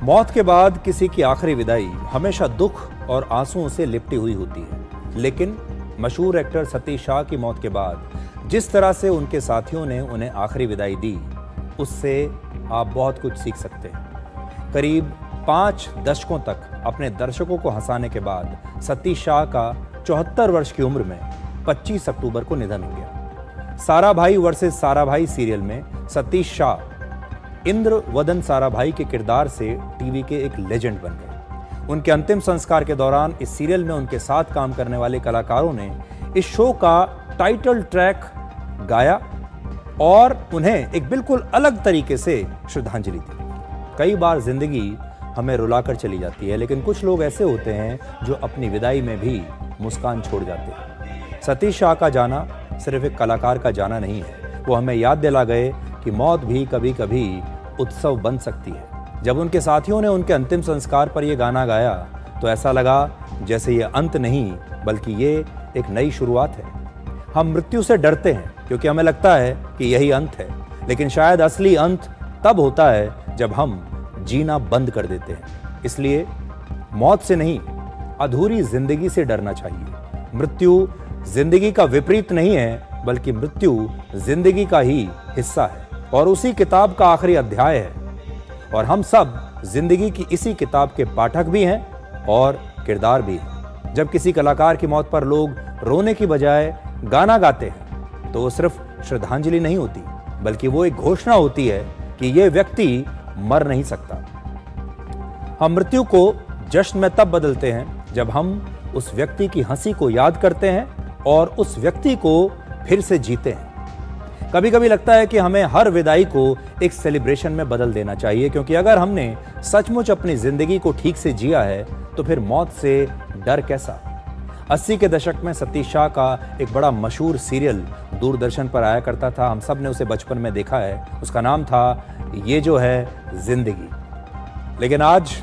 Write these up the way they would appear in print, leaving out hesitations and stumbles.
मौत के बाद किसी की आखिरी विदाई हमेशा दुख और आंसुओं से लिपटी हुई होती है, लेकिन मशहूर एक्टर सतीश शाह की मौत के बाद जिस तरह से उनके साथियों ने उन्हें आखिरी विदाई दी, उससे आप बहुत कुछ सीख सकते हैं। करीब 5 दशकों तक अपने दर्शकों को हंसाने के बाद सतीश शाह का 74 वर्ष की उम्र में 25 अक्टूबर को निधन हो गया। साराभाई वर्सेस साराभाई सीरियल में सतीश शाह इंद्रवदन साराभाई के किरदार से टीवी के एक लेजेंड बन गए। उनके अंतिम संस्कार के दौरान इस सीरियल में उनके साथ काम करने वाले कलाकारों ने इस शो का टाइटल ट्रैक गाया और उन्हें एक बिल्कुल अलग तरीके से श्रद्धांजलि दी। कई बार जिंदगी हमें रुलाकर चली जाती है, लेकिन कुछ लोग ऐसे होते हैं जो अपनी विदाई में भी मुस्कान छोड़ जाते हैं। सतीश शाह का जाना सिर्फ एक कलाकार का जाना नहीं है, वो हमें याद दिला गए कि मौत भी कभी कभी उत्सव बन सकती है। जब उनके साथियों ने उनके अंतिम संस्कार पर यह गाना गाया तो ऐसा लगा जैसे ये अंत नहीं बल्कि ये एक नई शुरुआत है। हम मृत्यु से डरते हैं क्योंकि हमें लगता है कि यही अंत है, लेकिन शायद असली अंत तब होता है जब हम जीना बंद कर देते हैं। इसलिए मौत से नहीं, अधूरी जिंदगी से डरना चाहिए। मृत्यु जिंदगी का विपरीत नहीं है, बल्कि मृत्यु जिंदगी का ही हिस्सा है और उसी किताब का आखिरी अध्याय है। और हम सब जिंदगी की इसी किताब के पाठक भी हैं और किरदार भी हैं। जब किसी कलाकार की मौत पर लोग रोने की बजाय गाना गाते हैं तो वो सिर्फ श्रद्धांजलि नहीं होती, बल्कि वो एक घोषणा होती है कि ये व्यक्ति मर नहीं सकता। हम मृत्यु को जश्न में तब बदलते हैं जब हम उस व्यक्ति की हंसी को याद करते हैं और उस व्यक्ति को फिर से जीते हैं। कभी कभी लगता है कि हमें हर विदाई को एक सेलिब्रेशन में बदल देना चाहिए, क्योंकि अगर हमने सचमुच अपनी जिंदगी को ठीक से जिया है तो फिर मौत से डर कैसा। 80 के दशक में सतीश शाह का एक बड़ा मशहूर सीरियल दूरदर्शन पर आया करता था। हम सब ने उसे बचपन में देखा है। उसका नाम था ये जो है जिंदगी। लेकिन आज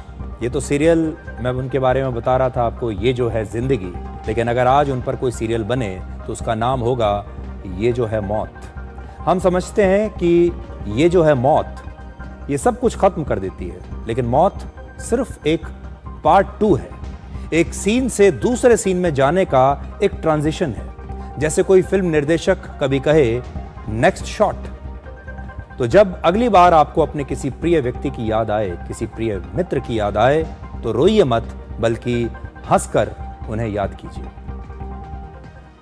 ये तो सीरियल मैं उनके बारे में बता रहा था आपको, ये जो है जिंदगी, लेकिन अगर आज उन पर कोई सीरियल बने तो उसका नाम होगा ये जो है मौत। हम समझते हैं कि ये जो है मौत ये सब कुछ खत्म कर देती है, लेकिन मौत सिर्फ एक पार्ट 2 है, एक सीन से दूसरे सीन में जाने का एक ट्रांजिशन है। जैसे कोई फिल्म निर्देशक कभी कहे नेक्स्ट शॉट। तो जब अगली बार आपको अपने किसी प्रिय व्यक्ति की याद आए, किसी प्रिय मित्र की याद आए, तो रोइए मत, बल्कि हंसकर उन्हें याद कीजिए।